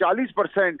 40%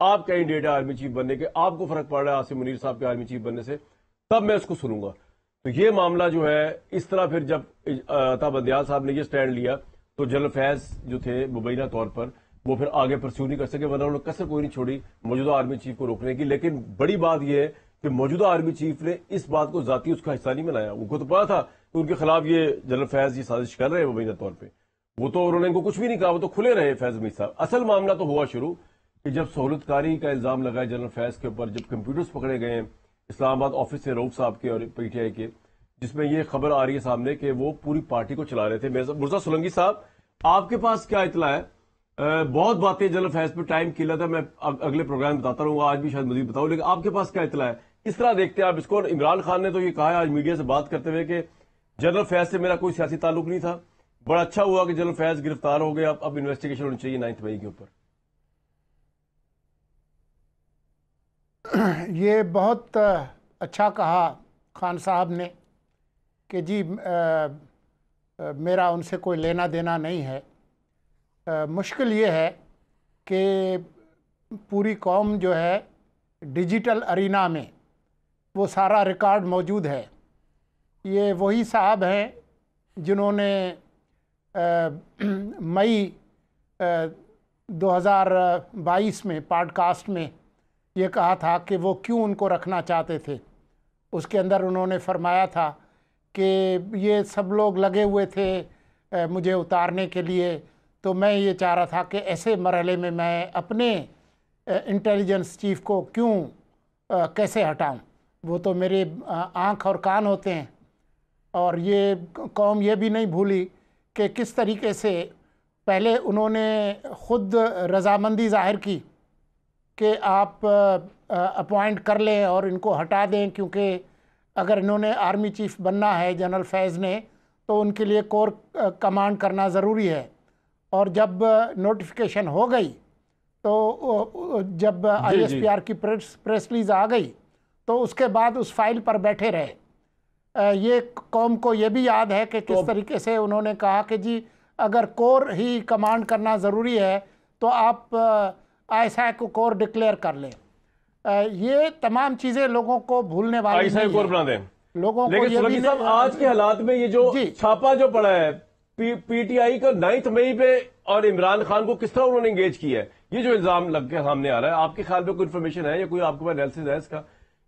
آپ کینڈیڈیٹ ہے army chief بننے کے, آپ کو فرق پڑ رہا ہے عاصم منیر صاحب کے آرمی چیف بننے سے, تب میں اس کو سنوں گا. تو یہ معاملہ جو ہے اس طرح پھر جب عطا بندیال صاحب نے یہ سٹینڈ لیا تو جنرل فیض جو تھے مبینہ طور پر وہ پھر آگے پرسیو نہیں کر سکے, ورنہ انہوں نے کسر کوئی نہیں چھوڑی موجودہ آرمی چیف کو روکنے کی. لیکن بڑی بات یہ ہے کہ موجودہ آرمی چیف نے اس بات کو ذاتی اس کا حصہ نہیں بنایا. ان کو تو پتا تھا کہ ان کے خلاف یہ جنرل فیض یہ سازش کر رہے ہیں مبینہ طور پہ, وہ تو انہوں نے ان کو کچھ بھی نہیں کہا, وہ تو کھلے رہے فیض حمید صاحب. اصل معاملہ تو ہوا شروع کہ جب سہولت کاری کا الزام لگا جنرل فیض کے اوپر, جب کمپیوٹرز پکڑے گئے ہیں اسلام آباد آفس سے رؤف صاحب کے اور پی ٹی آئی کے, جس میں یہ خبر آ رہی ہے سامنے کہ وہ پوری پارٹی کو چلا رہے تھے. مرزا سولنگی صاحب, آپ کے پاس کیا اطلاع ہے؟ بہت باتیں جنرل فیض پہ ٹائم کیا تھا, میں اگلے پروگرام بتاتا رہوں گا, آج بھی شاید مزید بتاؤں, لیکن آپ کے پاس کیا اطلاع ہے؟ کس طرح دیکھتے ہیں آپ اس کو؟ عمران خان نے تو یہ کہا ہے آج میڈیا سے بات کرتے ہوئے کہ جنرل فیض سے میرا کوئی سیاسی تعلق نہیں تھا, بڑا اچھا ہوا کہ جنرل فیض گرفتار ہو گئے, اب انویسٹیگیشن ہونی چاہیے 9 مئی کے اوپر. یہ بہت اچھا کہا خان صاحب نے کہ جی میرا ان سے کوئی لینا دینا نہیں ہے. مشکل یہ ہے کہ پوری قوم جو ہے ڈیجیٹل ارینا میں وہ سارا ریکارڈ موجود ہے. یہ وہی صاحب ہیں جنہوں نے مئی 2022 میں پاڈ کاسٹ میں یہ کہا تھا کہ وہ کیوں ان کو رکھنا چاہتے تھے. اس کے اندر انہوں نے فرمایا تھا کہ یہ سب لوگ لگے ہوئے تھے مجھے اتارنے کے لیے, تو میں یہ چاہ رہا تھا کہ ایسے مرحلے میں میں اپنے انٹیلیجنس چیف کو کیوں کیسے ہٹاؤں, وہ تو میرے آنکھ اور کان ہوتے ہیں. اور یہ قوم یہ بھی نہیں بھولی کہ کس طریقے سے پہلے انہوں نے خود رضامندی ظاہر کی کہ آپ اپوائنٹ کر لیں اور ان کو ہٹا دیں, کیونکہ اگر انہوں نے آرمی چیف بننا ہے جنرل فیض نے تو ان کے لیے کور کمانڈ کرنا ضروری ہے. اور جب نوٹیفیکیشن ہو گئی تو جب آئی ایس پی آر کی پریس ریلیز آ گئی تو اس کے بعد اس فائل پر بیٹھے رہے. یہ قوم کو یہ بھی یاد ہے کہ کس طریقے سے انہوں نے کہا کہ جی اگر کور ہی کمانڈ کرنا ضروری ہے تو آپ آئی ایس آئی کو کور ڈکلیئر کر لیں. یہ تمام چیزیں لوگوں کو بھولنے والی نہیں ہیں. لوگوں کو یہ بھی آج کے حالات میں یہ جو چھاپا جو پڑا ہے پی ٹی آئی کا 9 مئی پہ, اور عمران خان کو کس طرح انہوں نے انگیج کیا ہے, یہ جو الزام لگ کے سامنے آ رہا ہے, آپ کے خیال میں کوئی انفارمیشن ہے یا کوئی آپ کے پاس انالیسس ہے اس کا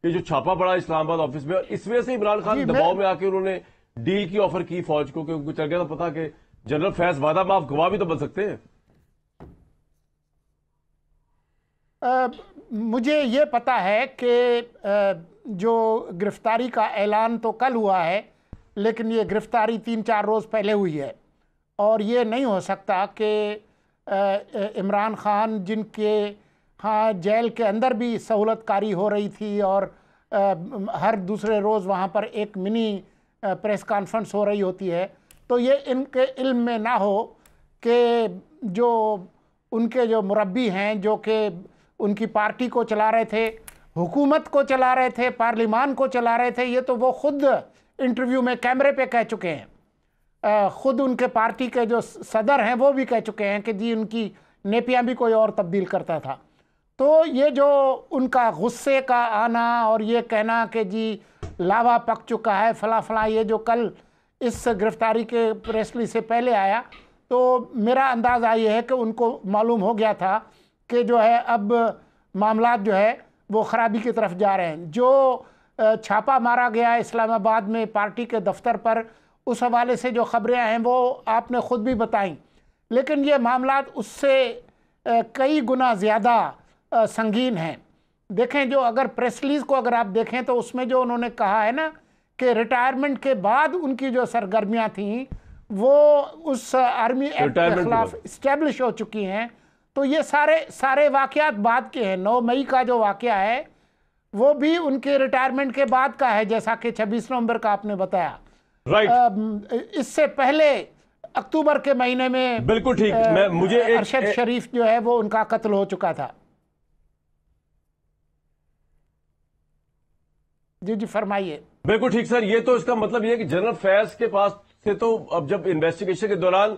کہ جو چھاپا پڑا اسلام آباد آفس میں, اور اس وجہ سے عمران خان دباؤ میں آ کے انہوں نے ڈیل کی آفر کی فوج کو, کہ ان کو چل گیا تو پتا کہ جنرل فیض وعدہ معاف گواہ بھی تو بن سکتے ہیں. مجھے یہ پتا ہے کہ جو گرفتاری کا اعلان تو کل ہوا ہے, لیکن یہ گرفتاری 3-4 روز پہلے ہوئی ہے. اور یہ نہیں ہو سکتا کہ عمران خان, جن کے ہاں جیل کے اندر بھی سہولت کاری ہو رہی تھی اور ہر دوسرے روز وہاں پر ایک منی پریس کانفرنس ہو رہی ہوتی ہے, تو یہ ان کے علم میں نہ ہو کہ جو ان کے جو مربی ہیں, جو کہ ان کی پارٹی کو چلا رہے تھے, حکومت کو چلا رہے تھے, پارلیمان کو چلا رہے تھے, یہ تو وہ خود انٹرویو میں کیمرے پہ کہہ چکے ہیں. خود ان کے پارٹی کے جو صدر ہیں وہ بھی کہہ چکے ہیں کہ جی ان کی نیپیاں بھی کوئی اور تبدیل کرتا تھا. تو یہ جو ان کا غصے کا آنا اور یہ کہنا کہ جی لاوا پک چکا ہے فلاں فلاں, یہ جو کل اس گرفتاری کے پریس ریلیز سے پہلے آیا, تو میرا اندازہ یہ ہے کہ ان کو معلوم ہو گیا تھا کہ جو ہے اب معاملات جو ہے وہ خرابی کی طرف جا رہے ہیں. جو چھاپا مارا گیا اسلام آباد میں پارٹی کے دفتر پر, اس حوالے سے جو خبریں ہیں وہ آپ نے خود بھی بتائیں, لیکن یہ معاملات اس سے کئی گنا زیادہ سنگین ہیں. دیکھیں جو اگر پریس ریلیز کو اگر آپ دیکھیں تو اس میں جو انہوں نے کہا ہے نا کہ ریٹائرمنٹ کے بعد ان کی جو سرگرمیاں تھیں وہ اس آرمی ایکٹ کے خلاف اسٹیبلش ہو چکی ہیں. تو یہ سارے واقعات بعد کے ہیں. 9 مئی کا جو واقعہ ہے وہ بھی ان کے ریٹائرمنٹ کے بعد کا ہے, جیسا کہ 26 نومبر کا آپ نے بتایا. اس سے پہلے اکتوبر کے مہینے میں بالکل ٹھیک, مجھے ارشد شریف جو ہے وہ ان کا قتل ہو چکا تھا. جی فرمائیے. بالکل ٹھیک سر, یہ تو اس کا مطلب یہ ہے کہ جنرل فیض کے پاس سے تو اب جب انویسٹیگیشن کے دوران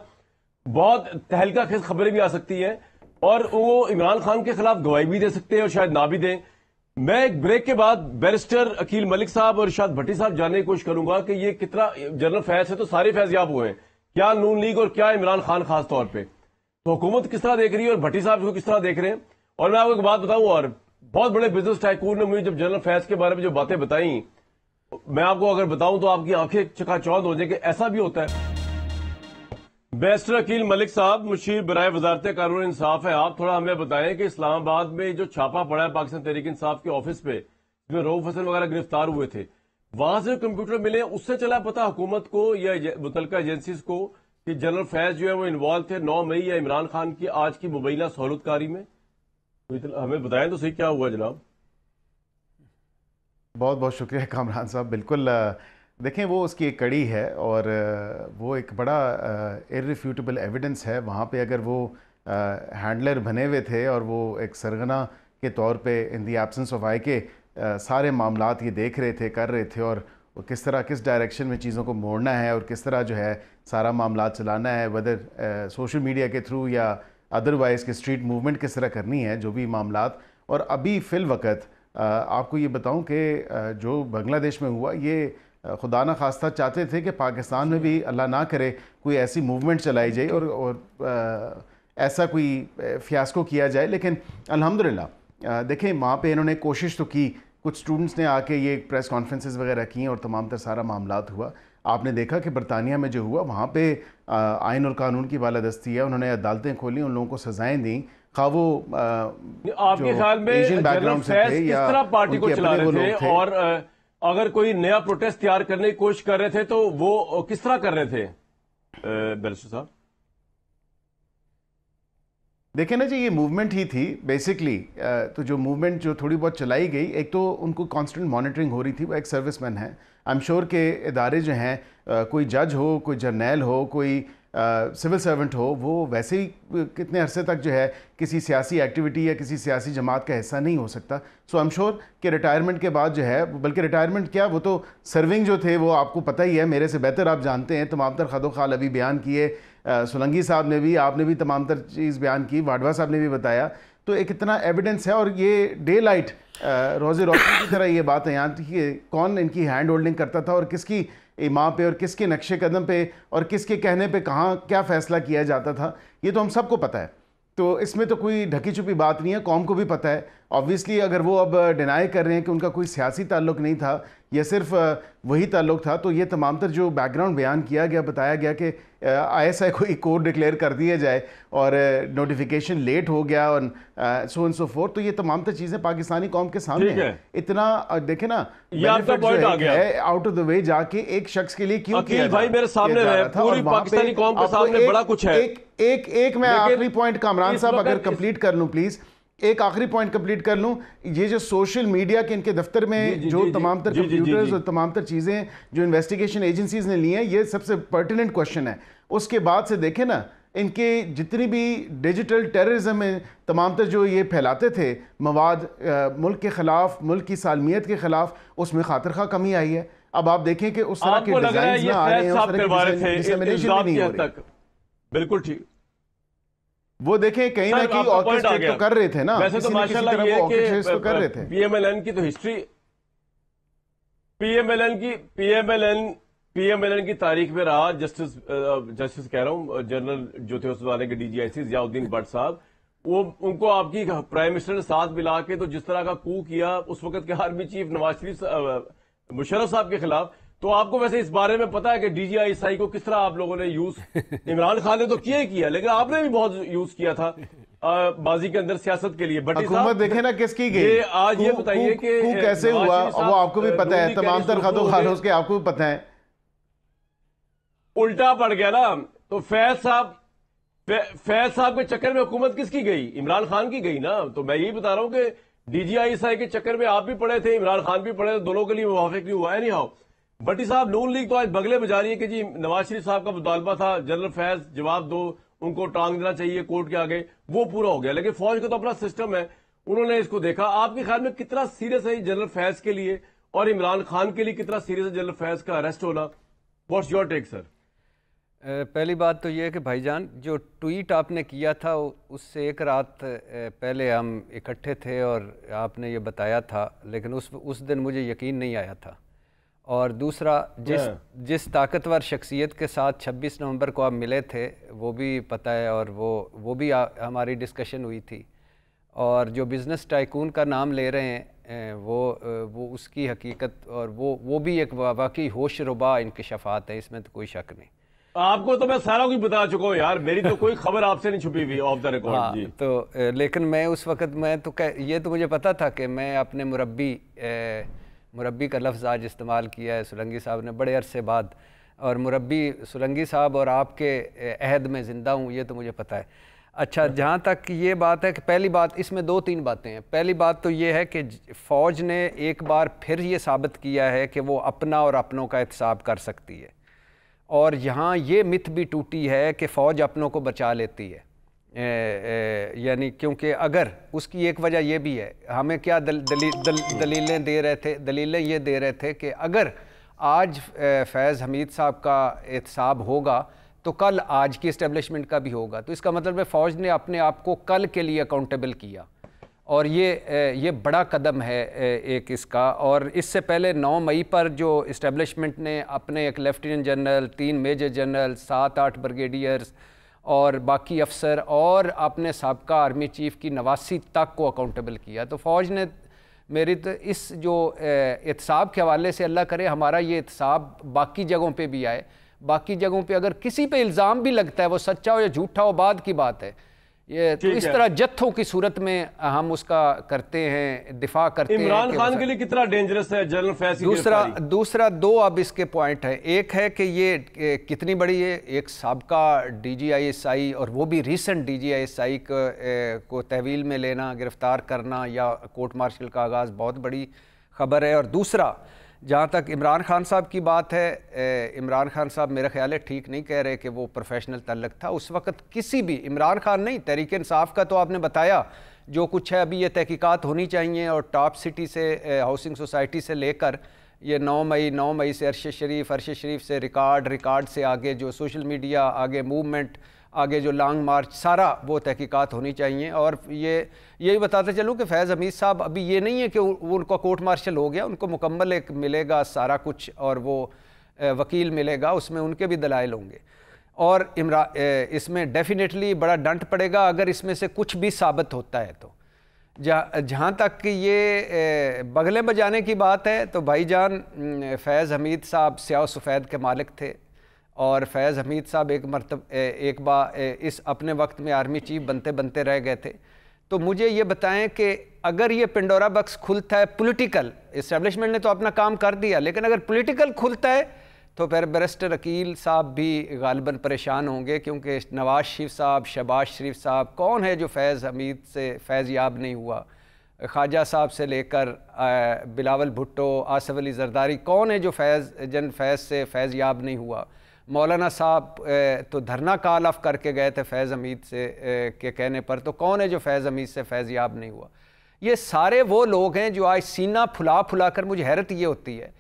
بہت تہلکہ خیز خبریں بھی آ سکتی ہیں, اور وہ عمران خان کے خلاف گواہی بھی دے سکتے ہیں اور شاید نہ بھی دیں. میں ایک بریک کے بعد بیرسٹر عقیل ملک صاحب اور ارشاد بھٹی صاحب جاننے کی کوشش کروں گا کہ یہ کتنا جنرل فیض ہے تو سارے فیض یاب ہوئے ہیں, کیا نون لیگ اور کیا عمران خان خاص طور پہ, تو حکومت کس طرح دیکھ رہی ہے اور بھٹی صاحب اس کو کس طرح دیکھ رہے ہیں. اور میں آپ کو ایک بات بتاؤں, اور بہت بڑے بزنس ٹائکون نے مجھے جب جنرل فیض کے بارے میں جو باتیں بتائیں, میں آپ کو اگر بتاؤں تو آپ کی آنکھیں چکا چوندھ ہو جائیں کہ ایسا بھی ہوتا ہے. بیرسٹر عقیل ملک صاحب, مشیر برائے وزارت قانون انصاف ہے آپ, تھوڑا ہمیں بتائیں کہ اسلام آباد میں جو چھاپا پڑا ہے پاکستان تحریک انصاف کے آفس پہ جس میں رؤوف حسن وغیرہ گرفتار ہوئے تھے, وہاں سے کمپیوٹر ملے, اس سے چلا پتا حکومت کو یا متعلقہ ایجنسیز کو کہ جنرل فیض جو ہے وہ انوالو تھے 9 مئی یا عمران خان کی آج کی مبینہ سہولت کاری میں؟ ہمیں بتائیں تو صحیح کیا ہوا جناب. بہت بہت شکریہ کامران صاحب. بالکل دیکھیں وہ اس کی ایک کڑی ہے اور وہ ایک بڑا ارریفیوٹیبل ایویڈنس ہے. وہاں پہ اگر وہ ہینڈلر بنے ہوئے تھے اور وہ ایک سرغنہ کے طور پہ ان دی ایبسنس آف آئی کے سارے معاملات یہ دیکھ رہے تھے, کر رہے تھے, اور کس طرح کس ڈائریکشن میں چیزوں کو موڑنا ہے اور کس طرح جو ہے سارا معاملات چلانا ہے, ودر سوشل میڈیا کے تھرو یا ادروائز کہ اسٹریٹ موومنٹ کس طرح کرنی ہے, جو بھی معاملات. اور ابھی فی الوقت آپ کو یہ بتاؤں کہ جو بنگلہ دیش میں ہوا, یہ خدا نہ خواستہ چاہتے تھے کہ پاکستان میں بھی اللہ نہ کرے کوئی ایسی موومنٹ چلائی جائے اور ایسا کوئی فیاسکو کیا جائے. لیکن الحمدللہ دیکھیں وہاں پہ انہوں نے کوشش تو کی, کچھ اسٹوڈنٹس نے آ کے یہ پریس کانفرنسز وغیرہ کی اور تمام تر سارا معاملات ہوا. آپ نے دیکھا کہ برطانیہ میں جو ہوا وہاں پہ آئین اور قانون کی بالادستی ہے, انہوں نے عدالتیں کھولیں, ان لوگوں کو سزائیں دیں, خواہ وہ آپ کے خیال میں جنرل فیض کس طرح پارٹی کو چلا رہے تھے, اور اگر کوئی نیا پروٹیسٹ تیار کرنے کی کوشش کر رہے تھے تو وہ کس طرح کر رہے تھے بیرسٹر صاحب؟ دیکھیں نا جی, یہ موومنٹ ہی تھی بیسکلی. تو جو موومنٹ جو تھوڑی بہت چلائی گئی, ایک تو ان کو کانسٹنٹ مانیٹرنگ ہو رہی تھی, وہ ایک سروس مین ہیں. آئی ایم شیور کہ ادارے جو ہیں, کوئی جج ہو, کوئی جرنیل ہو, کوئی سول سرونٹ ہو, وہ ویسے ہی کتنے عرصے تک جو ہے کسی سیاسی ایکٹیویٹی یا کسی سیاسی جماعت کا حصہ نہیں ہو سکتا. سو آئی ایم شیور کہ ریٹائرمنٹ کے بعد جو ہے, بلکہ ریٹائرمنٹ کیا, وہ تو سرونگ جو تھے وہ آپ کو پتہ ہی ہے, میرے سے بہتر آپ جانتے ہیں, تمام تر خد و خال ابھی بیان کیے, سولنگی صاحب نے بھی, آپ نے بھی تمام تر چیز بیان کی, واڈوا صاحب نے بھی بتایا. تو ایک اتنا ایویڈنس ہے, اور یہ ڈے لائٹ روز روشنی کی طرح یہ بات ہے یہاں کہ کون ان کی ہینڈ ہولڈنگ کرتا تھا اور کس کی ایما پہ اور کس کے نقش قدم پہ اور کس کے کہنے پہ کہاں کیا فیصلہ کیا جاتا تھا, یہ تو ہم سب کو پتہ ہے. تو اس میں تو کوئی ڈھکی چھپی بات نہیں ہے, قوم کو بھی پتہ ہے. آبویسلی اگر وہ اب ڈینائی کر رہے ہیں کہ ان کا کوئی سیاسی تعلق نہیں تھا یا صرف وہی تعلق تھا, تو یہ تمام تر جو بیک گراؤنڈ بیان کیا گیا, بتایا گیا کہ آئی ایس آئی کوئی کوڈ ڈکلیئر کر دیا جائے اور نوٹیفیکیشن لیٹ ہو گیا اور سو اینڈ سو فورتھ, تو یہ تمام تر چیزیں پاکستانی قوم کے سامنے ہیں. اتنا دیکھیں نا, آؤٹ آف دا وے جا کے ایک شخص کے لیے کیوں کیا بھائی میرے سامنے ہے, پوری پاکستانی قوم کے سامنے بڑا کچھ ہے. ایک میں آخری پوائنٹ کامران صاحب اگر کمپلیٹ کر لوں پلیز, ایک آخری پوائنٹ کمپلیٹ کر لوں. یہ جو سوشل میڈیا کے ان کے دفتر میں جو تمام تر کمپیوٹرز اور تمام تر چیزیں جو انویسٹیگیشن ایجنسیز نے لی ہیں, یہ سب سے پرٹیننٹ کوشچن ہے. اس کے بعد سے دیکھیں نا, ان کے جتنی بھی ڈیجیٹل ٹیررزم میں تمام تر جو یہ پھیلاتے تھے مواد ملک کے خلاف, ملک کی سالمیت کے خلاف, اس میں خاطر خواہ کمی آئی ہے. اب آپ دیکھیں کہ اس طرح کے ڈیزائنز نہ آ رہے ہیں, اس طرح کی ڈسیمنیشن بھی نہیں ہو رہی. بالکل ٹھیک, وہ دیکھیں کہیں نہ کہیں آرکسٹریٹ تو کر رہے تھے نا, ویسے تو ماشاءاللہ یہ ہے کہ پی ایم ایل این کی تو history, P M L N کی تاریخ میں رہا. جسٹس کہہ رہا ہوں, جنرل جو تھے اس زمانے کے D G I C Zia Uddin but صاحب, وہ ان کو آپ کی پرائم منسٹر نے ساتھ ملا کے تو جس طرح کا کو کیا اس وقت کے آرمی چیف نواز شریف مشرف صاحب کے خلاف, تو آپ کو ویسے اس بارے میں پتا ہے کہ D G I S I کو کس طرح آپ لوگوں نے یوز, عمران خان نے تو کیا ہی کیا, لیکن آپ نے بھی بہت یوز کیا تھا بازی کے اندر سیاست کے لیے. بٹ حکومت دیکھیں نا کس کی گئی, آج یہ بتائیے کہ کیسے ہوا, وہ آپ کو بھی پتا ہے, تمام تر خد و خال اس کے آپ کو بھی پتا ہے. الٹا پڑ گیا نا. تو فیض صاحب کے چکر میں حکومت کس کی گئی؟ عمران خان کی گئی نا. تو میں یہی بتا رہا ہوں کہ D G I S I کے چکر میں آپ بھی پڑے تھے, عمران خان بھی پڑے تھے, دونوں کے لیے موافق نہیں ہوا. اینی ہاؤ, بٹی صاحب نون لیگ تو آج بگلے بجا رہی ہے کہ جی نواز شریف صاحب کا مطالبہ تھا جنرل فیض جواب دو, ان کو ٹانگ دینا چاہیے کورٹ کے آگے, وہ پورا ہو گیا. لیکن فوج کا تو اپنا سسٹم ہے, انہوں نے اس کو دیکھا. آپ کے خیال میں کتنا سیریس ہے جنرل فیض کے لیے, اور عمران خان کے لیے کتنا سیریس ہے جنرل فیض کا اریسٹ ہونا؟ واٹس یور ٹیک سر؟ پہلی بات تو یہ ہے کہ بھائی جان جو ٹویٹ آپ نے کیا تھا اس سے ایک رات پہلے ہم اکٹھے تھے اور آپ نے یہ بتایا تھا، لیکن اس دن مجھے یقین نہیں آیا تھا. اور دوسرا جس طاقتور شخصیت کے ساتھ 26 نومبر کو آپ ملے تھے وہ بھی پتہ ہے، اور وہ بھی ہماری ڈسکشن ہوئی تھی. اور جو بزنس ٹائکون کا نام لے رہے ہیں وہ اس کی حقیقت اور وہ بھی ایک واقعی ہوش ربا انکشافات ہیں، اس میں تو کوئی شک نہیں. آپ کو تو میں سارا کچھ بتا چکا ہوں یار، میری تو کوئی خبر آپ سے نہیں چھپی ہوئی آف دا ریکارڈ. جی تو لیکن میں اس وقت یہ تو مجھے پتا تھا کہ میں اپنے مربی کا لفظ آج استعمال کیا ہے سولنگی صاحب نے بڑے عرصے بعد، اور مربی سولنگی صاحب اور آپ کے عہد میں زندہ ہوں، یہ تو مجھے پتہ ہے. اچھا، جہاں تک یہ بات ہے کہ پہلی بات اس میں 2-3 باتیں ہیں. پہلی بات تو یہ ہے کہ فوج نے ایک بار پھر یہ ثابت کیا ہے کہ وہ اپنا اور اپنوں کا احتساب کر سکتی ہے، اور یہاں یہ مت بھی ٹوٹی ہے کہ فوج اپنوں کو بچا لیتی ہے. یعنی کیونکہ اگر اس کی ایک وجہ یہ بھی ہے، ہمیں کیا دلیلیں دے رہے تھے، دلیلیں یہ دے رہے تھے کہ اگر آج فیض حمید صاحب کا احتساب ہوگا تو کل آج کی اسٹیبلشمنٹ کا بھی ہوگا. تو اس کا مطلب ہے فوج نے اپنے آپ کو کل کے لیے اکاؤنٹیبل کیا، اور یہ بڑا قدم ہے ایک اس کا. اور اس سے پہلے 9 مئی پر جو اسٹیبلشمنٹ نے اپنے ایک lieutenant general, 3 major general, 7-8 brigadiers اور باقی افسر اور اپنے سابقہ آرمی چیف کی 89 تک کو اکاؤنٹیبل کیا. تو فوج نے میری تو اس جو احتساب کے حوالے سے اللہ کرے ہمارا یہ احتساب باقی جگہوں پہ بھی آئے. باقی جگہوں پہ اگر کسی پہ الزام بھی لگتا ہے وہ سچا ہو یا جھوٹا ہو بعد کی بات ہے. یہ تو اس طرح جتھوں کی صورت میں ہم اس کا کرتے ہیں، دفاع کرتے ہیں. عمران خان کے لیے کتنا ڈینجرس ہے جنرل فیض کی گرفتاری؟ دوسرا 2 اب اس کے پوائنٹ ہیں. ایک ہے کہ یہ کتنی بڑی ہے، ایک سابقہ DGISI اور وہ بھی ریسنٹ DGISI کو تحویل میں لینا، گرفتار کرنا یا کورٹ مارشل کا آغاز بہت بڑی خبر ہے. اور دوسرا جہاں تک عمران خان صاحب کی بات ہے، عمران خان صاحب میرا خیال ہے ٹھیک نہیں کہہ رہے کہ وہ پروفیشنل تعلق تھا. اس وقت کسی بھی عمران خان نہیں، تحریک انصاف کا تو آپ نے بتایا جو کچھ ہے. ابھی یہ تحقیقات ہونی چاہیے، اور ٹاپ سٹی سے ہاؤسنگ سوسائٹی سے لے کر یہ 9 مئی سے عرش شریف سے ریکارڈ سے آگے جو سوشل میڈیا، آگے موومنٹ، آگے جو لانگ مارچ، سارا وہ تحقیقات ہونی چاہیے. اور یہی بتاتے چلوں کہ فیض حمید صاحب ابھی یہ نہیں ہے کہ ان کا کورٹ مارشل ہو گیا، ان کو مکمل ایک ملے گا سارا کچھ، اور وہ وکیل ملے گا، اس میں ان کے بھی دلائل ہوں گے. اور اس میں ڈیفینیٹلی بڑا ڈنٹ پڑے گا اگر اس میں سے کچھ بھی ثابت ہوتا ہے. تو جہاں تک کہ یہ بغلیں بجانے کی بات ہے تو بھائی جان فیض حمید صاحب سیاہ و سفید کے مالک تھے، اور فیض حمید صاحب ایک بار اس اپنے وقت میں آرمی چیف بنتے رہ گئے تھے. تو مجھے یہ بتائیں کہ اگر یہ پنڈورا باکس کھلتا ہے پولیٹیکل، اسٹیبلشمنٹ نے تو اپنا کام کر دیا، لیکن اگر پولیٹیکل کھلتا ہے تو پھر بیرسٹر عقیل صاحب بھی غالباً پریشان ہوں گے، کیونکہ نواز شریف صاحب، شہباز شریف صاحب، کون ہے جو فیض حمید سے فیض یاب نہیں ہوا؟ خواجہ صاحب سے لے کر بلاول بھٹو، آصف علی زرداری، کون ہے جو فیض سے فیض یاب نہیں ہوا؟ مولانا صاحب تو دھرنا کال آف کر کے گئے تھے فیض حمید سے کے کہنے پر، تو کون ہے جو فیض حمید سے فیض یاب نہیں ہوا؟ یہ سارے وہ لوگ ہیں جو آج سینہ پھلا کر، مجھے حیرت یہ ہوتی ہے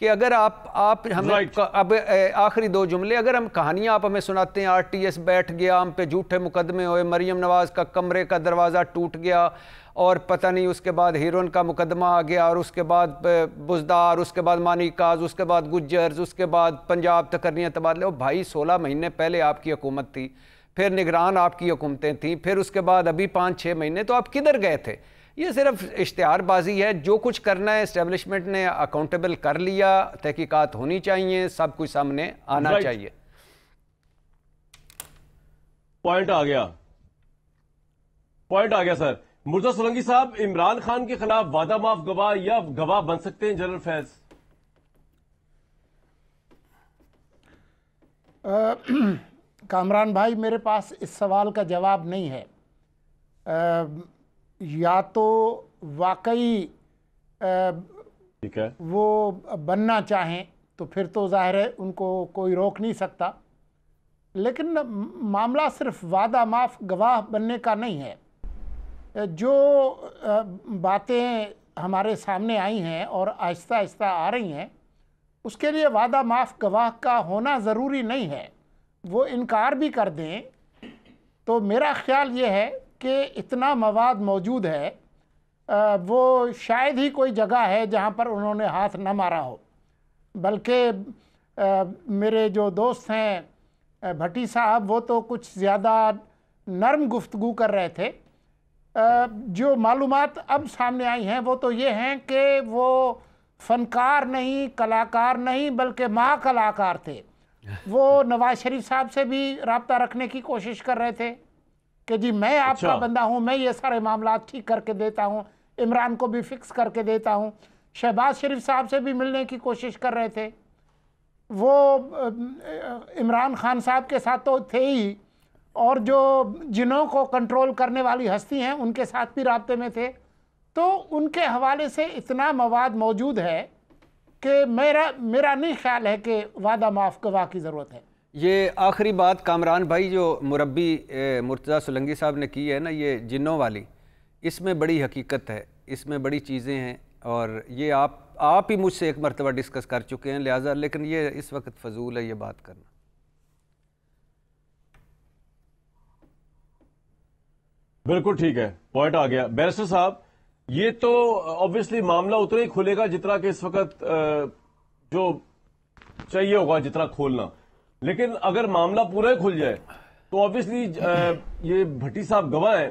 کہ اگر آپ ہمیں اب آخری 2 جملے، اگر ہم کہانیاں آپ ہمیں سناتے ہیں RTS بیٹھ گیا، ہم پہ جھوٹے مقدمے ہوئے، مریم نواز کا کمرے کا دروازہ ٹوٹ گیا، اور پتہ نہیں اس کے بعد ہیروئن کا مقدمہ آ گیا، اور اس کے بعد بزدار، اس کے بعد مانی کاز، اس کے بعد گجرز، اس کے بعد پنجاب تقرریاں تبادلے. اور بھائی 16 مہینے پہلے آپ کی حکومت تھی، پھر نگران آپ کی حکومتیں تھیں، پھر اس کے بعد ابھی 5-6 مہینے، تو آپ کدھر گئے تھے؟ یہ صرف اشتہار بازی ہے. جو کچھ کرنا ہے اسٹیبلشمنٹ نے اکاؤنٹیبل کر لیا، تحقیقات ہونی چاہیے، سب کچھ سامنے آنا چاہیے. پوائنٹ آ گیا سر. مرزا سولنگی صاحب، عمران خان کے خلاف وعدہ معاف گواہ یا گواہ بن سکتے ہیں جنرل فیض؟ کامران بھائی، میرے پاس اس سوال کا جواب نہیں ہے. یا تو واقعی ٹھیک ہے وہ بننا چاہیں تو پھر تو ظاہر ہے ان کو کوئی روک نہیں سکتا، لیکن معاملہ صرف وعدہ معاف گواہ بننے کا نہیں ہے. جو باتیں ہمارے سامنے آئی ہیں اور آہستہ آہستہ آ رہی ہیں، اس کے لیے وعدہ معاف گواہ کا ہونا ضروری نہیں ہے. وہ انکار بھی کر دیں تو میرا خیال یہ ہے کہ اتنا مواد موجود ہے وہ شاید ہی کوئی جگہ ہے جہاں پر انہوں نے ہاتھ نہ مارا ہو. بلکہ میرے جو دوست ہیں بھٹی صاحب وہ تو کچھ زیادہ نرم گفتگو کر رہے تھے. جو معلومات اب سامنے آئی ہیں وہ تو یہ ہیں کہ وہ فنکار نہیں، کلاکار نہیں، بلکہ ماں کلاکار تھے. وہ نواز شریف صاحب سے بھی رابطہ رکھنے کی کوشش کر رہے تھے کہ جی میں آپ کا بندہ ہوں، میں یہ سارے معاملات ٹھیک کر کے دیتا ہوں، عمران کو بھی فکس کر کے دیتا ہوں. شہباز شریف صاحب سے بھی ملنے کی کوشش کر رہے تھے. وہ عمران خان صاحب کے ساتھ تو تھے ہی، اور جو جنوں کو کنٹرول کرنے والی ہستی ہیں ان کے ساتھ بھی رابطے میں تھے. تو ان کے حوالے سے اتنا مواد موجود ہے کہ میرا نہیں خیال ہے کہ وعدہ معاف گواہ کی ضرورت ہے. یہ آخری بات کامران بھائی جو مربی مرتضیٰ سولنگی صاحب نے کی ہے نا، یہ جنوں والی، اس میں بڑی حقیقت ہے، اس میں بڑی چیزیں ہیں، اور یہ آپ ہی مجھ سے ایک مرتبہ ڈسکس کر چکے ہیں، لہٰذا لیکن یہ اس وقت فضول ہے یہ بات کرنا. بالکل ٹھیک ہے، پوائنٹ آ گیا. بیرسٹر صاحب، یہ تو obviously معاملہ اتنا ہی کھلے گا جتنا کہ اس وقت جو چاہیے ہوگا جتنا کھولنا، لیکن اگر معاملہ پورا ہی کھل جائے تو obviously یہ بھٹی صاحب گواہ ہیں.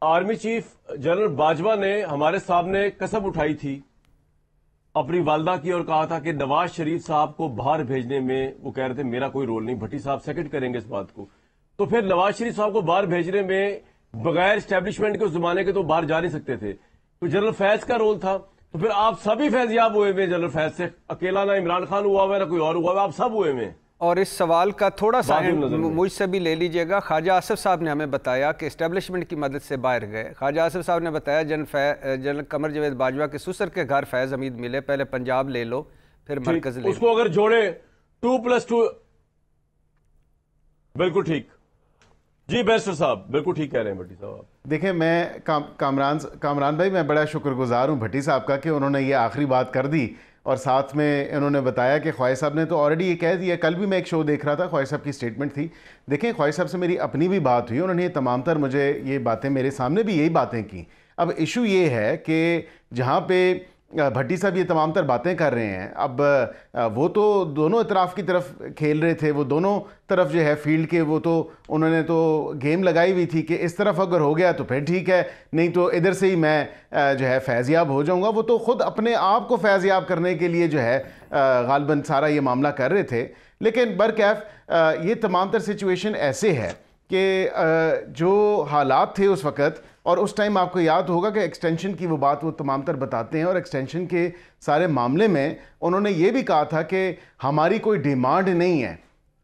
آرمی چیف جنرل باجوہ نے ہمارے سامنے قسم اٹھائی تھی اپنی والدہ کی اور کہا تھا کہ نواز شریف صاحب کو باہر بھیجنے میں وہ کہہ رہے تھے میرا کوئی رول نہیں. بھٹی صاحب سیکنڈ کریں گے اس بات کو. تو پھر نواز شریف صاحب کو باہر بھیجنے میں بغیر اسٹیبلشمنٹ کے اس زمانے کے تو باہر جا نہیں سکتے تھے، تو جنرل فیض کا رول تھا. تو پھر آپ سبھی فیضیاب ہوئے ہوئے جنرل فیض سے، اکیلا نہ عمران خان ہوا ہوا ہے نہ کوئی اور ہوا ہوا، آپ سب ہوئے ہوئے. اور اس سوال کا تھوڑا سا مجھ سے بھی لے لیجئے گا. خواجہ آصف صاحب نے ہمیں بتایا کہ اسٹیبلشمنٹ کی مدد سے باہر گئے. خواجہ آصف صاحب نے بتایا جنرل قمر جاوید باجوہ کے سسر کے گھر فیض حمید ملے، پہلے پنجاب لے لو پھر مرکز لے لو. اس کو اگر جوڑے 2+2 بالکل ٹھیک. جی بیرسٹر صاحب بالکل ٹھیک کہہ رہے ہیں بھٹی صاحب. دیکھیں میں کامران بھائی میں بڑا شکر گزار ہوں بھٹی صاحب کا کہ انہوں نے یہ آخری بات کر دی، اور ساتھ میں انہوں نے بتایا کہ خواجہ صاحب نے تو آلریڈی یہ کہہ دیا. کل بھی میں ایک شو دیکھ رہا تھا، خواجہ صاحب کی سٹیٹمنٹ تھی. دیکھیں خواجہ صاحب سے میری اپنی بھی بات ہوئی، انہوں نے یہ تمام تر مجھے یہ باتیں میرے سامنے بھی یہی باتیں کی. اب ایشو یہ ہے کہ جہاں پہ بھٹی صاحب یہ تمام تر باتیں کر رہے ہیں، اب وہ تو دونوں اطراف کی طرف کھیل رہے تھے، وہ دونوں طرف جو ہے فیلڈ کے، وہ تو انہوں نے تو گیم لگائی ہوئی تھی کہ اس طرف اگر ہو گیا تو پھر ٹھیک ہے، نہیں تو ادھر سے ہی میں جو ہے فیضیاب ہو جاؤں گا. وہ تو خود اپنے آپ کو فیضیاب کرنے کے لیے جو ہے غالباً سارا یہ معاملہ کر رہے تھے. لیکن برکیف یہ تمام تر سچویشن ایسے ہے کہ جو حالات تھے اس وقت، اور اس ٹائم آپ کو یاد ہوگا کہ ایکسٹینشن کی وہ بات وہ تمام تر بتاتے ہیں، اور ایکسٹینشن کے سارے معاملے میں انہوں نے یہ بھی کہا تھا کہ ہماری کوئی ڈیمانڈ نہیں ہے،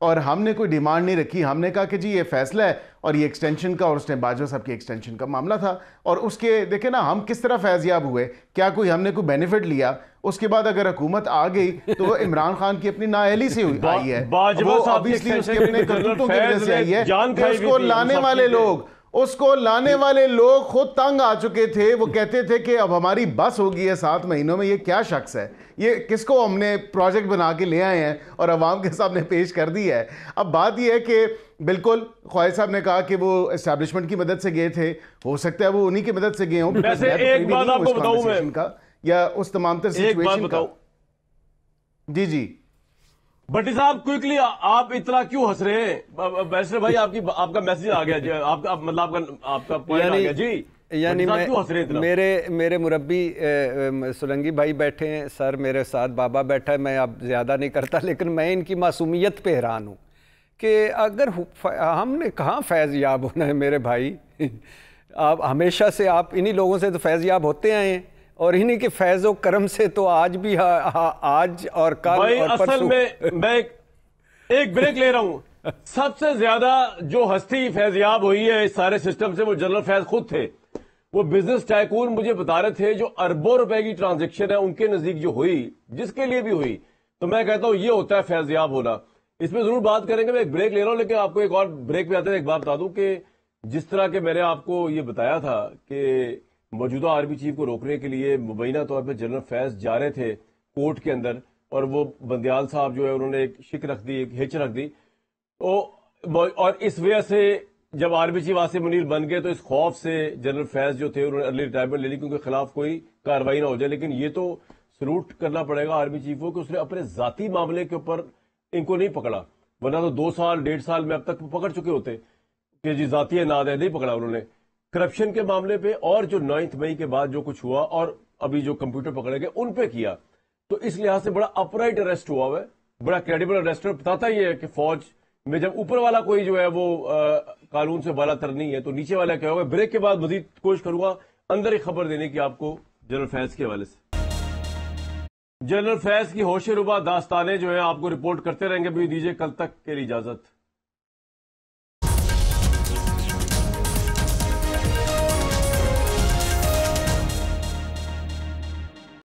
اور ہم نے کوئی ڈیمانڈ نہیں رکھی. ہم نے کہا کہ جی یہ فیصلہ ہے، اور یہ ایکسٹینشن کا، اور اس نے باجوہ صاحب کی ایکسٹینشن کا معاملہ تھا. اور اس کے دیکھیں نا ہم کس طرح فیضیاب ہوئے، کیا کوئی ہم نے کوئی بینیفٹ لیا؟ اس کے بعد اگر حکومت آ گئی تو وہ عمران خان کی اپنی نااہلی سے آئی ہے، وہ obviously اس کے اپنے کرتوتوں کی وجہ سے آئی ہے کہ اس کو لانے والے لوگ خود تنگ آ چکے تھے. وہ کہتے تھے کہ اب ہماری بس ہو گئی ہے 7 مہینوں میں، یہ کیا شخص ہے، یہ کس کو ہم نے پروجیکٹ بنا کے لے آئے ہیں اور عوام کے سامنے پیش کر دی ہے. اب بات یہ ہے کہ بالکل خواجہ صاحب نے کہا کہ وہ اسٹیبلشمنٹ کی مدد سے گئے تھے، ہو سکتا ہے وہ انہی کی مدد سے گئے ہوں. ویسے ایک بات آپ کو بتاؤں میں، یا اس تمام تر سچویشن کا. جی بھٹی صاحب کوئکلی آپ اتنا کیوں ہنس رہے ہیں؟ بیرسٹر بھائی آپ کا میسج آ گیا، مطلب آپ کا پوائنٹ آ گیا. جی یعنی میرے مربی سولنگی بھائی بیٹھے ہیں، سر میرے ساتھ بابا بیٹھا ہے، میں اب زیادہ نہیں کرتا، لیکن میں ان کی معصومیت پہ حیران ہوں کہ اگر ہم نے کہاں فیض یاب ہونا ہے میرے بھائی. آپ ہمیشہ سے آپ انہی لوگوں سے تو فیض یاب ہوتے آئے ہیں، اور انہی کے فیض و کرم سے تو آج بھی آج اور کل اور پرسوں. اصل میں ایک بریک لے رہا ہوں. سب سے زیادہ جو ہستی فیضیاب ہوئی ہے اس سارے سسٹم سے وہ جنرل فیض خود تھے. وہ بزنس ٹائکون مجھے بتا رہے تھے جو اربوں روپے کی ٹرانزیکشن ہے ان کے نزدیک جو ہوئی، جس کے لیے بھی ہوئی، تو میں کہتا ہوں یہ ہوتا ہے فیضیاب ہونا. اس میں ضرور بات کریں گے، میں ایک بریک لے رہا ہوں، لیکن آپ کو ایک اور بریک پہ آتے ہیں ایک بات بتا دوں کہ جس طرح کہ میں نے آپ کو یہ بتایا تھا کہ موجودہ آرمی چیف کو روکنے کے لیے مبینہ طور پہ جنرل فیض جا رہے تھے کورٹ کے اندر، اور وہ بندیال صاحب جو ہے انہوں نے ایک شک رکھ دی، ایک ہچ رکھ دی. اور اس وجہ سے جب آرمی چیف آصف منیر بن گئے تو اس خوف سے جنرل فیض جو تھے انہوں نے ارلی ریٹائرمنٹ لے لی کہ ان کے خلاف کوئی کارروائی نہ ہو جائے. لیکن یہ تو سلوٹ کرنا پڑے گا آرمی چیف کو کہ اس نے اپنے ذاتی معاملے کے اوپر ان کو نہیں پکڑا, ورنہ تو 2 سال 1.5 سال میں اب تک پکڑ چکے ہوتے کہ جی ذاتی اناد ہے, نہیں پکڑا انہوں نے. کرپشن کے معاملے پہ اور جو 9 مئی کے بعد جو کچھ ہوا اور ابھی جو کمپیوٹر پکڑے گئے ان پہ کیا, تو اس لحاظ سے بڑا اپرائٹ اریسٹ ہوا ہے, بڑا کریڈیبل اریسٹ ہے. بتاتا ہی ہے کہ فوج میں جب اوپر والا کوئی جو ہے وہ قانون سے بالا تر نہیں ہے تو نیچے والا کیا ہوگا. بریک کے بعد مزید کوشش کروں گا اندر ایک خبر دینے کی آپ کو جنرل فیض کے حوالے سے. جنرل فیض کی ہوش ربا داستانیں جو ہے آپ کو رپورٹ کرتے رہیں گے. بھی دیجیے کل تک کے لیے اجازت.